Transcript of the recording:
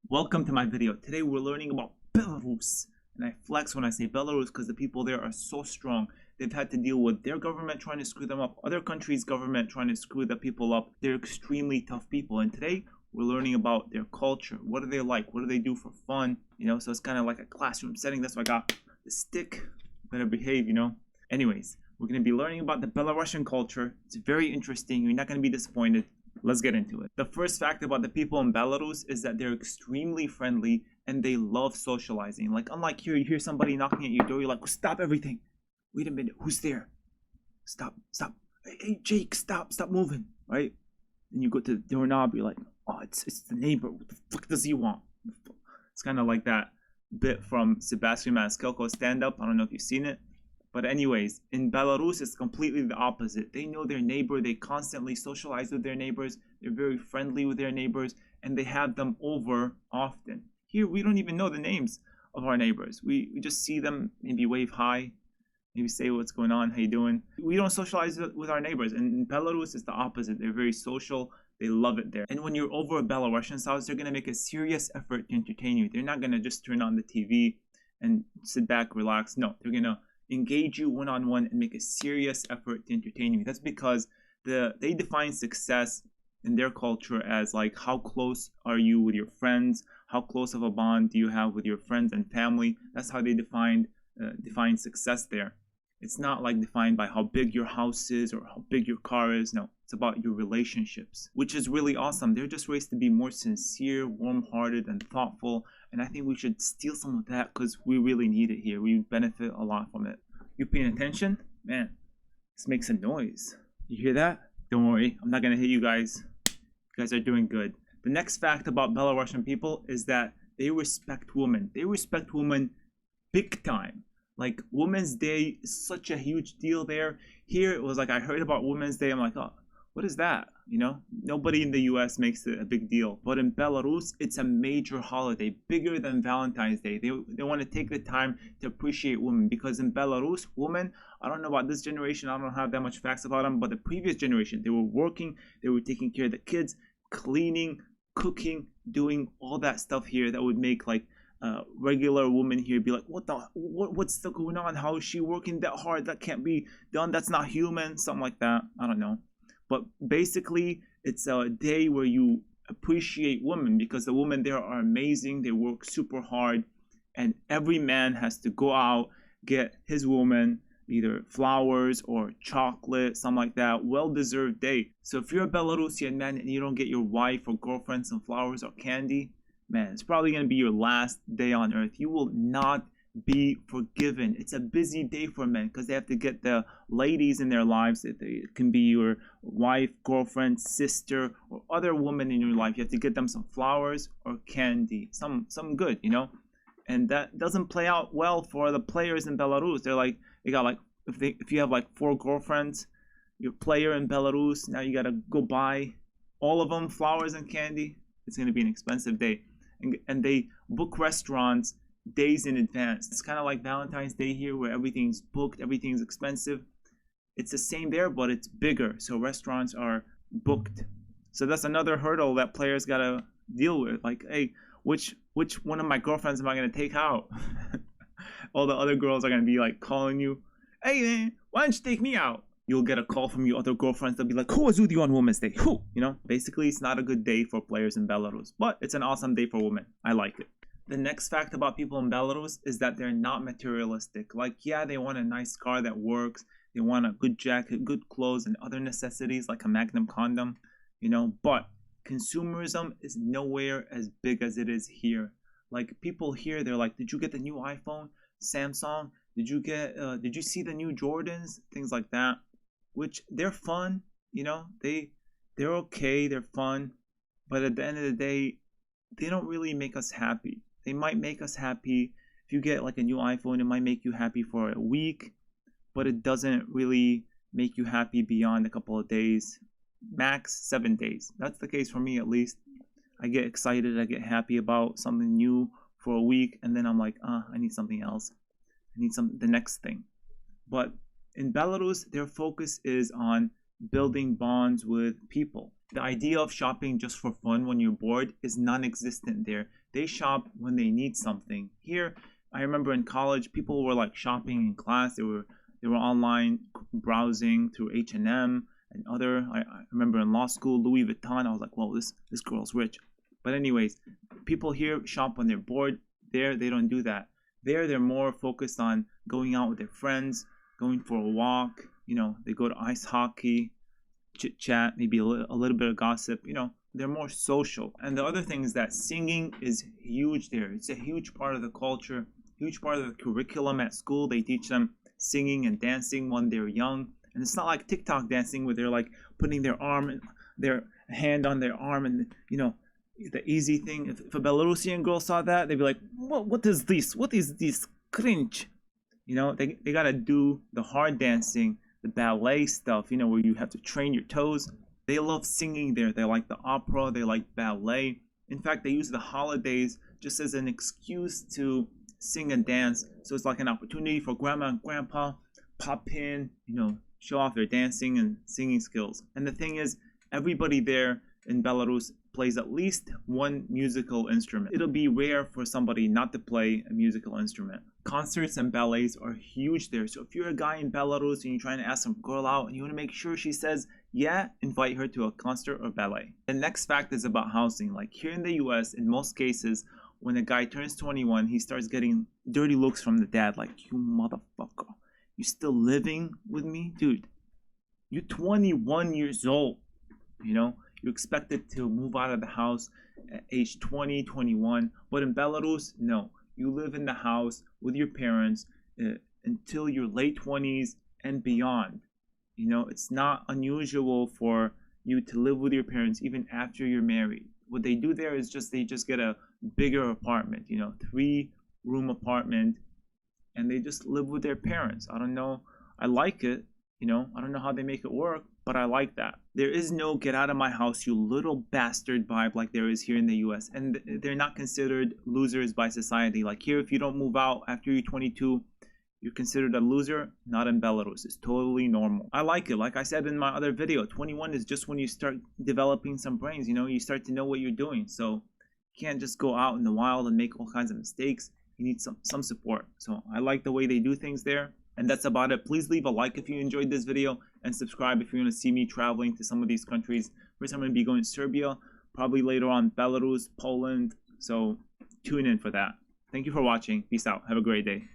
Welcome to my video. Today we're learning about Belarus. And I flex when I say Belarus because the people there are so strong. They've had to deal with their government trying to screw them up, other countries' government trying to screw the people up. They're extremely tough people. And today we're learning about their culture. What are they like? What do they do for fun? So it's kind of like a classroom setting. That's why I got the stick. Better behave, Anyways, we're going to be learning about the Belarusian culture. It's very interesting. You're not going to be disappointed. Let's get into it. The first fact about the people in Belarus is that they're extremely friendly and they love socializing. Like, unlike here, you hear somebody knocking at your door, you're like, stop everything. Wait a minute, who's there? Stop. Hey, Jake, stop moving, right? And you go to the doorknob, you're like, oh, it's the neighbor. What the fuck does he want? It's kind of like that bit from Sebastian Maniscalco's stand-up. I don't know if you've seen it. But anyways, in Belarus, it's completely the opposite. They know their neighbor. They constantly socialize with their neighbors. They're very friendly with their neighbors, and they have them over often. Here, we don't even know the names of our neighbors. We just see them, maybe wave hi, maybe say what's going on, how you doing. We don't socialize with our neighbors. And in Belarus, it's the opposite. They're very social. They love it there. And when you're over a Belarusian's house, they're going to make a serious effort to entertain you. They're not going to just turn on the TV and sit back, relax. No, they're going to engage you one-on-one and make a serious effort to entertain you. That's because they define success in their culture as like, how close are you with your friends, how close of a bond do you have with your friends and family. That's how they define success there. It's not like defined by how big your house is or how big your car is. No, it's about your relationships, which is really awesome. They're just raised to be more sincere, warm-hearted, and thoughtful. And I think we should steal some of that because we really need it here. We benefit a lot from it. You paying attention? Man, this makes a noise. You hear that? Don't worry, I'm not gonna hit you guys. You guys are doing good. The next fact about Belarusian people is that they respect women. They respect women big time. Like, Women's Day is such a huge deal there. Here, it was like, I heard about Women's Day. I'm like, oh, what is that? Nobody in the US makes it a big deal. But in Belarus, it's a major holiday, bigger than Valentine's Day. They want to take the time to appreciate women, because in Belarus, women, I don't know about this generation, I don't have that much facts about them, but the previous generation, they were working, they were taking care of the kids, cleaning, cooking, doing all that stuff here that would make like regular woman here be like, what's going on? How is she working that hard? That can't be done. That's not human. Something like that. I don't know. But basically, it's a day where you appreciate women, because the women there are amazing. They work super hard, and every man has to go out, get his woman either flowers or chocolate, something like that. Well-deserved day. So if you're a Belarusian man and you don't get your wife or girlfriend some flowers or candy, man, it's probably going to be your last day on earth. You will not be forgiven. It's a busy day for men because they have to get the ladies in their lives. It can be your wife, girlfriend, sister, or other woman in your life. You have to get them some flowers or candy, some good, And that doesn't play out well for the players in Belarus. They got like, if you have like 4 girlfriends, your player in Belarus, now you got to go buy all of them flowers and candy. It's going to be an expensive day. And they book restaurants days in advance. It's kind of like Valentine's Day here, where everything's booked, everything's expensive. It's the same there, but it's bigger. So restaurants are booked. So that's another hurdle that players got to deal with. Like, hey, which one of my girlfriends am I going to take out? All the other girls are going to be like calling you, hey, man, why don't you take me out? You'll get a call from your other girlfriends. They'll be like, who was with you on Women's Day? Who? Basically, it's not a good day for players in Belarus, but it's an awesome day for women. I like it. The next fact about people in Belarus is that they're not materialistic. Like, yeah, they want a nice car that works. They want a good jacket, good clothes, and other necessities like a Magnum condom, but consumerism is nowhere as big as it is here. Like, people here, they're like, did you get the new iPhone? Samsung? Did you see the new Jordans? Things like that. Which they're fun, they're okay, they're fun, but at the end of the day, they don't really make us happy. They might make us happy if you get like a new iPhone. It might make you happy for a week, but it doesn't really make you happy beyond a couple of days, max 7 days. That's the case for me, at least. I get excited, I get happy about something new for a week, and then I'm like, I need something else. I need the next thing. But in Belarus, their focus is on building bonds with people. The idea of shopping just for fun when you're bored is non-existent there. They shop when they need something. Here, I remember in college, people were like shopping in class. They were online browsing through H&M and other. I remember in law school, Louis Vuitton. I was like, "Whoa, this girl's rich." But anyways, people here shop when they're bored. There, they don't do that. There, they're more focused on going out with their friends, going for a walk. They go to ice hockey, chit chat, maybe a little bit of gossip. They're more social. And the other thing is that singing is huge there. It's a huge part of the culture, huge part of the curriculum at school. They teach them singing and dancing when they're young. And it's not like TikTok dancing where they're like putting their hand on their arm and the easy thing. If a Belarusian girl saw that, they'd be like, what is this? What is this cringe? They gotta do the hard dancing, the ballet stuff, where you have to train your toes. They love singing there. They like the opera, they like ballet. In fact, they use the holidays just as an excuse to sing and dance. So it's like an opportunity for grandma and grandpa pop in, show off their dancing and singing skills. And the thing is, everybody there in Belarus plays at least one musical instrument. It'll be rare for somebody not to play a musical instrument. Concerts and ballets are huge there. So if you're a guy in Belarus and you're trying to ask some girl out and you want to make sure she says yeah, invite her to a concert or ballet. The next fact is about housing. Like here in the US, in most cases, when a guy turns 21, he starts getting dirty looks from the dad, like, "You motherfucker, you still living with me? Dude, you're 21 years old, You're expected to move out of the house at age 20, 21. But in Belarus, no. You live in the house with your parents until your late 20s and beyond. It's not unusual for you to live with your parents even after you're married. What they do there is they just get a bigger apartment, 3-room apartment, and they just live with their parents. I don't know. I like it. I don't know how they make it work, but I like that. There is no "get out of my house, you little bastard" vibe like there is here in the US. And they're not considered losers by society. Like here, if you don't move out after you're 22, you're considered a loser. Not in Belarus. It's totally normal. I like it. Like I said in my other video, 21 is just when you start developing some brains. You start to know what you're doing. So you can't just go out in the wild and make all kinds of mistakes. You need some support. So I like the way they do things there. And that's about it. Please leave a like if you enjoyed this video and subscribe if you want to see me traveling to some of these countries. First, I'm going to be going to Serbia, probably later on Belarus, Poland. So tune in for that. Thank you for watching. Peace out. Have a great day.